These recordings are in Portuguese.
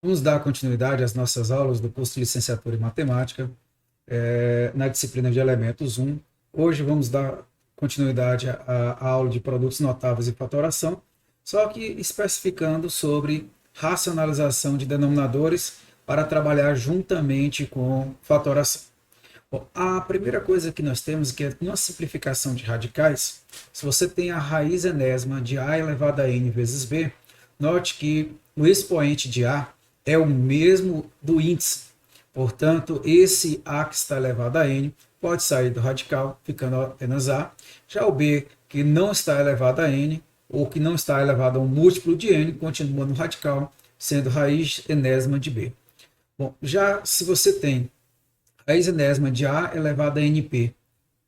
Vamos dar continuidade às nossas aulas do curso de Licenciatura em Matemática, na disciplina de Elementos 1. Hoje vamos dar continuidade à aula de produtos notáveis e fatoração, só que especificando sobre racionalização de denominadores para trabalhar juntamente com fatoração. Bom, a primeira coisa que nós temos que é uma simplificação de radicais. Se você tem a raiz enésima de a elevado a n vezes b, note que o expoente de a é o mesmo do índice. Portanto, esse a que está elevado a n pode sair do radical, ficando apenas a. Já o b, que não está elevado a n, ou que não está elevado a um múltiplo de n, continua no radical, sendo raiz enésima de b. Bom, já se você tem raiz enésima de a elevado a np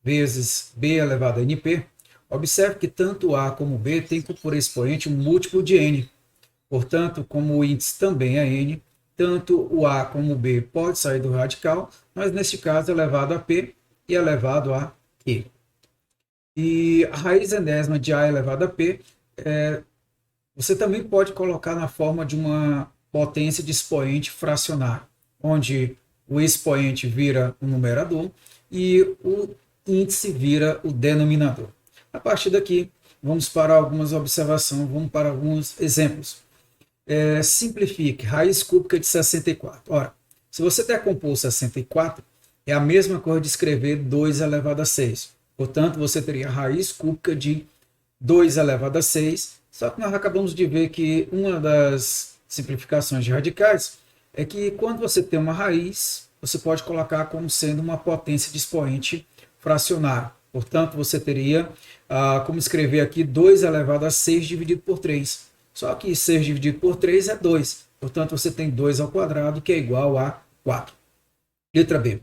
vezes b elevado a np, observe que tanto a como b tem por expoente um múltiplo de n. Portanto, como o índice também é n, tanto o a como o b pode sair do radical, mas neste caso é elevado a p e elevado a q. E a raiz enésima de a elevado a p, você também pode colocar na forma de uma potência de expoente fracionário, onde o expoente vira o numerador e o índice vira o denominador. A partir daqui, vamos para algumas observações, vamos para alguns exemplos. Simplifique, raiz cúbica de 64. Ora, se você decompor 64, é a mesma coisa de escrever 2 elevado a 6. Portanto, você teria a raiz cúbica de 2 elevado a 6, só que nós acabamos de ver que uma das simplificações de radicais é que quando você tem uma raiz, você pode colocar como sendo uma potência de expoente fracionário. Portanto, você teria como escrever aqui 2 elevado a 6 dividido por 3. Só que 6 dividido por 3 é 2. Portanto, você tem 2 ao quadrado, que é igual a 4. Letra B.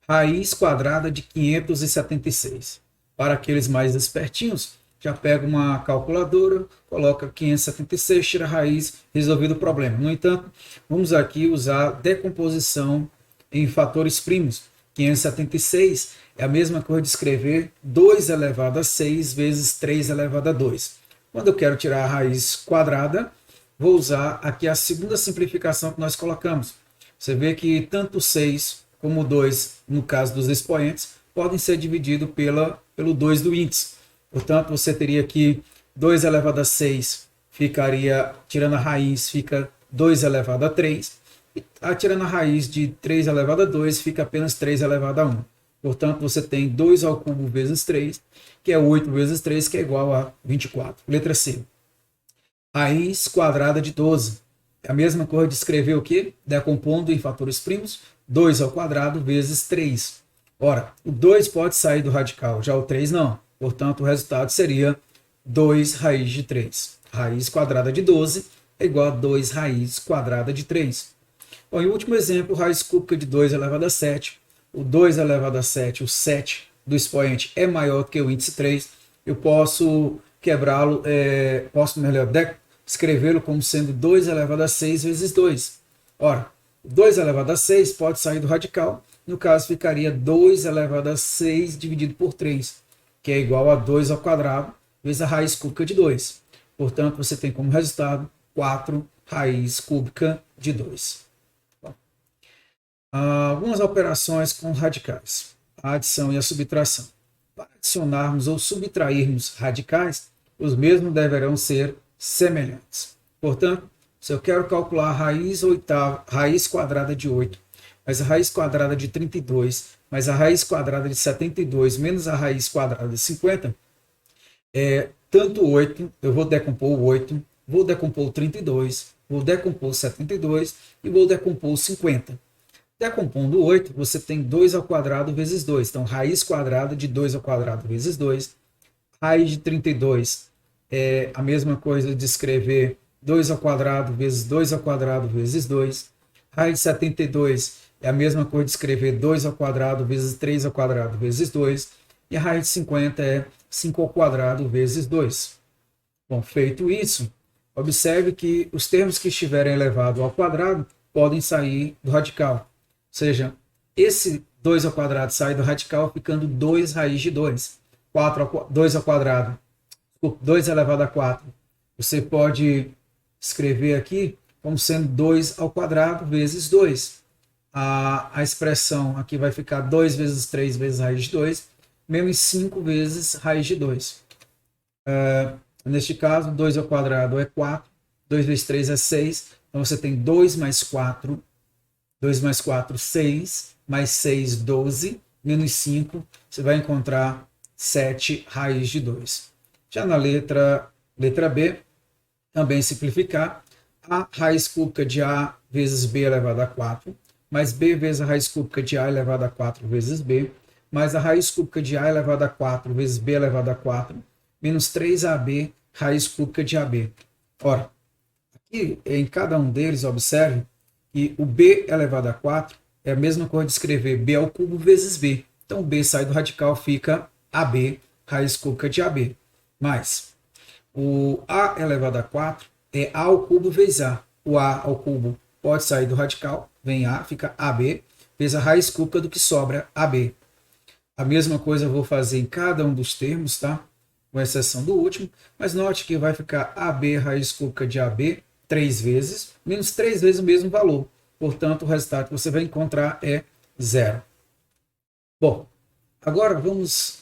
Raiz quadrada de 576. Para aqueles mais espertinhos, já pega uma calculadora, coloca 576, tira a raiz, resolvido o problema. No entanto, vamos aqui usar decomposição em fatores primos. 576 é a mesma coisa de escrever 2 elevado a 6 vezes 3 elevado a 2. Quando eu quero tirar a raiz quadrada, vou usar aqui a segunda simplificação que nós colocamos. Você vê que tanto 6 como 2, no caso dos expoentes, podem ser divididos pelo 2 do índice. Portanto, você teria aqui 2 elevado a 6, ficaria, tirando a raiz, fica 2 elevado a 3. E tirando a raiz de 3 elevado a 2, fica apenas 3 elevado a 1. Portanto, você tem 2 ao cubo vezes 3, que é 8 vezes 3, que é igual a 24. Letra C. Raiz quadrada de 12. É a mesma coisa de escrever o quê? Decompondo em fatores primos, 2 ao quadrado vezes 3. Ora, o 2 pode sair do radical, já o 3 não. Portanto, o resultado seria 2 raiz de 3. Raiz quadrada de 12 é igual a 2 raiz quadrada de 3. Bom, e o último exemplo, raiz cúbica de 2 elevado a 7. O 2 elevado a 7, o 7 do expoente é maior que o índice 3. Eu posso quebrá-lo, posso melhor escrevê-lo como sendo 2 elevado a 6 vezes 2. Ora, 2 elevado a 6 pode sair do radical. No caso, ficaria 2 elevado a 6 dividido por 3, que é igual a 2 ao quadrado vezes a raiz cúbica de 2. Portanto, você tem como resultado 4 raiz cúbica de 2. Algumas operações com radicais, a adição e a subtração. Para adicionarmos ou subtrairmos radicais, os mesmos deverão ser semelhantes. Portanto, se eu quero calcular a raiz quadrada de 8, mais a raiz quadrada de 32, mais a raiz quadrada de 72, menos a raiz quadrada de 50, tanto 8, eu vou decompor o 8, vou decompor o 32, vou decompor o 72 e vou decompor o 50. Decompondo o 8, você tem 2 ao quadrado vezes 2. Então, raiz quadrada de 2 ao quadrado vezes 2. Raiz de 32 é a mesma coisa de escrever 2 ao quadrado vezes 2 ao quadrado vezes 2. Raiz de 72 é a mesma coisa de escrever 2 ao quadrado vezes 3 ao quadrado vezes 2. E a raiz de 50 é 5 ao quadrado vezes 2. Bom, feito isso, observe que os termos que estiverem elevados ao quadrado podem sair do radical. Ou seja, esse 2 ao quadrado sai do radical ficando 2 raiz de 2. 2 ao quadrado, 2 elevado a 4. Você pode escrever aqui como sendo 2 ao quadrado vezes 2. A expressão aqui vai ficar 2 vezes 3 vezes raiz de 2, menos 5 vezes raiz de 2. Neste caso, 2 ao quadrado é 4, 2 vezes 3 é 6, então você tem 2 mais 4, 6, mais 6, 12, menos 5, você vai encontrar 7 raiz de 2. Já na letra B, também simplificar, a raiz cúbica de A vezes B elevado a 4, mais B vezes a raiz cúbica de A elevado a 4 vezes B, mais a raiz cúbica de A elevado a 4 vezes B elevado a 4, menos 3AB, raiz cúbica de AB. Ora, aqui em cada um deles, observe que o B elevado a 4 é a mesma coisa de escrever B ao cubo vezes B. Então, B sai do radical, fica AB, raiz cúbica de AB. Mais, o A elevado a 4 é A ao cubo vezes A. O A ao cubo pode sair do radical, vem A, fica AB, vezes a raiz cúbica do que sobra, AB. A mesma coisa eu vou fazer em cada um dos termos, tá? Com exceção do último, mas note que vai ficar AB raiz cúbica de AB 3 vezes, menos 3 vezes o mesmo valor. Portanto, o resultado que você vai encontrar é 0. Bom, agora vamos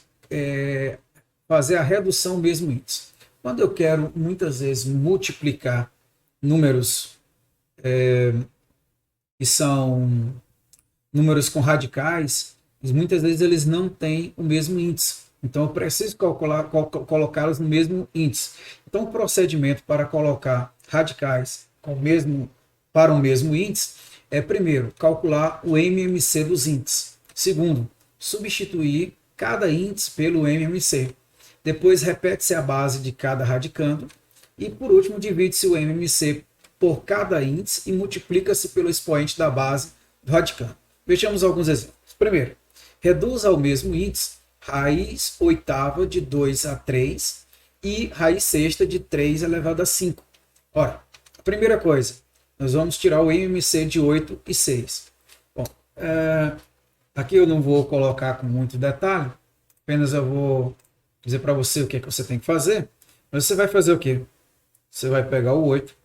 fazer a redução mesmo índice. Quando eu quero, muitas vezes, multiplicar números que são números com radicais, muitas vezes eles não têm o mesmo índice. Então, eu preciso colocá-los no mesmo índice. Então, o procedimento para colocar radicais para o mesmo índice é, primeiro, calcular o MMC dos índices. Segundo, substituir cada índice pelo MMC. Depois, repete-se a base de cada radicando. E, por último, divide-se o MMC por cada índice e multiplica-se pelo expoente da base do radicando. Vejamos alguns exemplos. Primeiro, reduz ao mesmo índice raiz oitava de 2 a 3 e raiz sexta de 3 elevado a 5. Ora, a primeira coisa, nós vamos tirar o MMC de 8 e 6. Bom, aqui eu não vou colocar com muito detalhe, apenas eu vou dizer para você o que é que você tem que fazer. Mas você vai fazer o quê? Você vai pegar o 8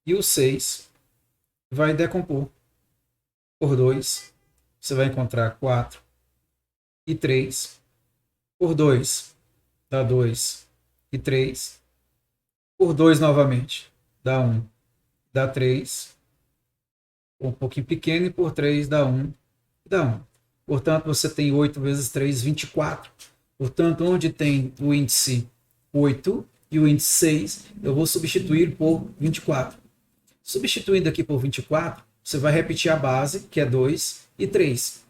e o 6, vai decompor por 2, você vai encontrar 4 e 3. Por 2 dá 2 e 3. Por 2 novamente dá 1, dá 3. Um pouquinho pequeno, e por 3 dá 1, dá 1. Portanto, você tem 8 vezes 3, 24. Portanto, onde tem o índice 8 e o índice 6, eu vou substituir por 24. Substituindo aqui por 24, você vai repetir a base, que é 2 e 3.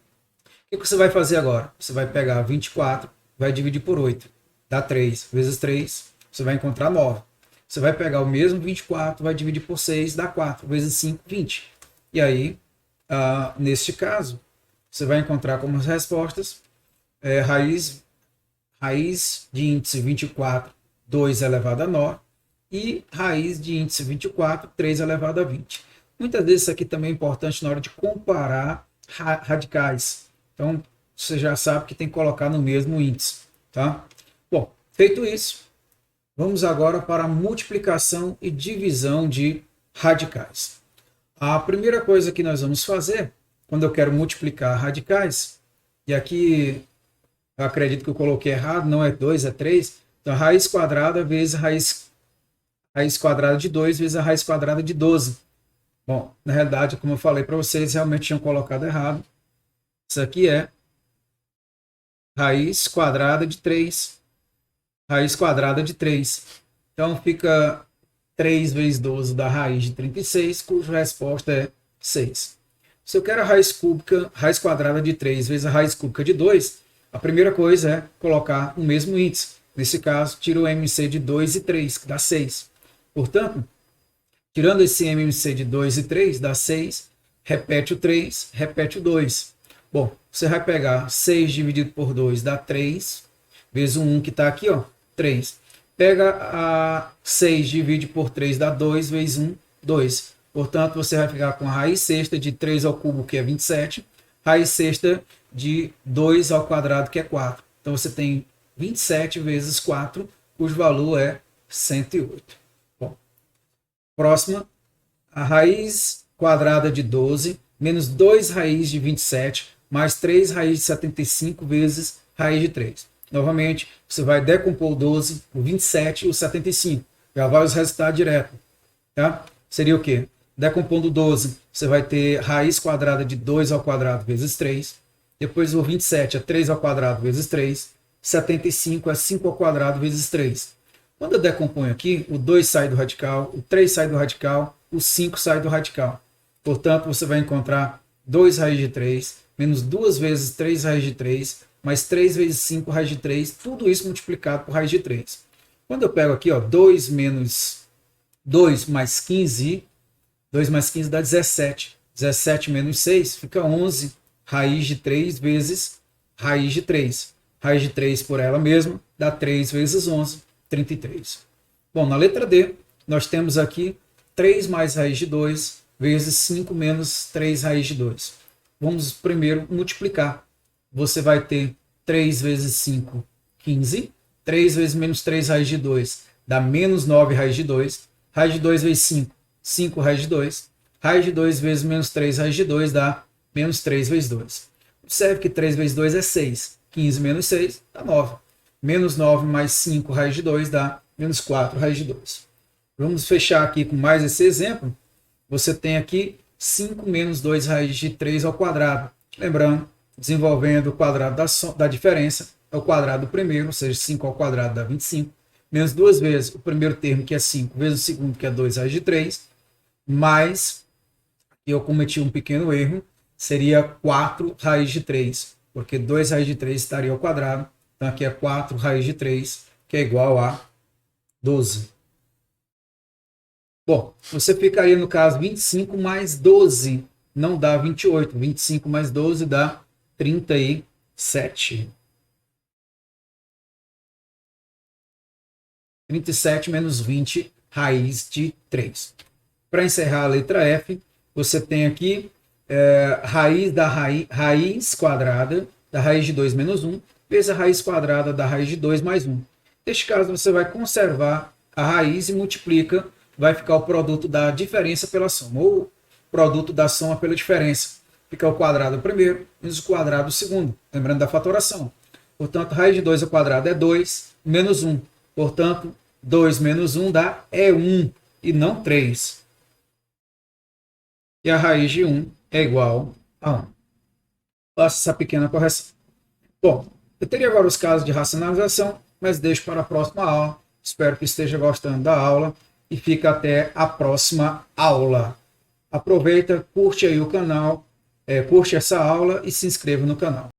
O que você vai fazer agora? Você vai pegar 24, vai dividir por 8, dá 3 vezes 3, você vai encontrar 9. Você vai pegar o mesmo 24, vai dividir por 6, dá 4 vezes 5, 20. E aí, neste caso, você vai encontrar como respostas raiz de índice 24, 2 elevado a 9, e raiz de índice 24, 3 elevado a 20. Muitas vezes isso aqui também é importante na hora de comparar radicais. Então, você já sabe que tem que colocar no mesmo índice. Tá? Bom, feito isso, vamos agora para a multiplicação e divisão de radicais. A primeira coisa que nós vamos fazer, quando eu quero multiplicar radicais, e aqui eu acredito que eu coloquei errado, não é 2, é 3, então raiz quadrada vezes raiz quadrada de 2 vezes a raiz quadrada de 12. Bom, na realidade, como eu falei para vocês, realmente tinham colocado errado. Isso aqui é raiz quadrada de 3. Raiz quadrada de 3. Então fica 3 vezes 12 da raiz de 36, cuja resposta é 6. Se eu quero a raiz cúbica, raiz quadrada de 3 vezes a raiz cúbica de 2, a primeira coisa é colocar o mesmo índice. Nesse caso, tiro o MMC de 2 e 3, que dá 6. Portanto, tirando esse MMC de 2 e 3, dá 6. Repete o 3, repete o 2. Bom, você vai pegar 6 dividido por 2 dá 3, vezes o 1 que está aqui, ó, 3. Pega a 6, divide por 3 dá 2, vezes 1, 2. Portanto, você vai ficar com a raiz sexta de 3 ao cubo, que é 27, raiz sexta de 2 ao quadrado, que é 4. Então, você tem 27 vezes 4, cujo valor é 108. Bom, próxima, a raiz quadrada de 12 menos 2 raiz de 27 mais 3 raiz de 75 vezes raiz de 3. Novamente, você vai decompor o 12, o 27 e o 75. Já vai os resultados direto. Tá? Seria o quê? Decompondo 12, você vai ter raiz quadrada de 2 ao quadrado vezes 3. Depois o 27 é 3 ao quadrado vezes 3. 75 é 5 ao quadrado vezes 3. Quando eu decomponho aqui, o 2 sai do radical, o 3 sai do radical, o 5 sai do radical. Portanto, você vai encontrar 2 raiz de 3, menos 2 vezes 3 raiz de 3, mais 3 vezes 5 raiz de 3, tudo isso multiplicado por raiz de 3. Quando eu pego aqui, ó, 2 menos 2 mais 15, 2 mais 15 dá 17. 17 menos 6 fica 11 raiz de 3 vezes raiz de 3. Raiz de 3 por ela mesma dá 3 vezes 11, 33. Bom, na letra D, nós temos aqui 3 mais raiz de 2 vezes 5 menos 3 raiz de 2. Vamos primeiro multiplicar. Você vai ter 3 vezes 5, 15. 3 vezes menos 3 raiz de 2 dá menos 9 raiz de 2. Raiz de 2 vezes 5, 5 raiz de 2. Raiz de 2 vezes menos 3 raiz de 2 dá menos 3 vezes 2. Observe que 3 vezes 2 é 6. 15 menos 6 dá 9. Menos 9 mais 5 raiz de 2 dá menos 4 raiz de 2. Vamos fechar aqui com mais esse exemplo. Você tem aqui 5 menos 2 raiz de 3 ao quadrado. Lembrando, desenvolvendo o quadrado da diferença, é o quadrado do primeiro, ou seja, 5 ao quadrado dá 25. Menos duas vezes o primeiro termo, que é 5, vezes o segundo, que é 2 raiz de 3. Mais, eu cometi um pequeno erro, seria 4 raiz de 3, porque 2 raiz de 3 estaria ao quadrado. Então aqui é 4 raiz de 3, que é igual a 12. Bom, você ficaria no caso 25 mais 12, não dá 28. 25 mais 12 dá 37. 37 menos 20, raiz de 3. Para encerrar a letra F, você tem aqui raiz da raiz quadrada da raiz de 2 menos 1, vezes a raiz quadrada da raiz de 2 mais 1. Neste caso, você vai conservar a raiz e multiplica, vai ficar o produto da diferença pela soma, ou produto da soma pela diferença. Fica o quadrado primeiro, menos o quadrado segundo, lembrando da fatoração. Portanto, raiz de 2 ao quadrado é 2, menos 1. Portanto, 2 menos 1 dá 1, e não 3. E a raiz de 1 é igual a 1. Faça essa pequena correção. Bom, eu teria agora os casos de racionalização, mas deixo para a próxima aula. Espero que esteja gostando da aula e fica até a próxima aula. Aproveita, curte aí o canal, curte essa aula e se inscreva no canal.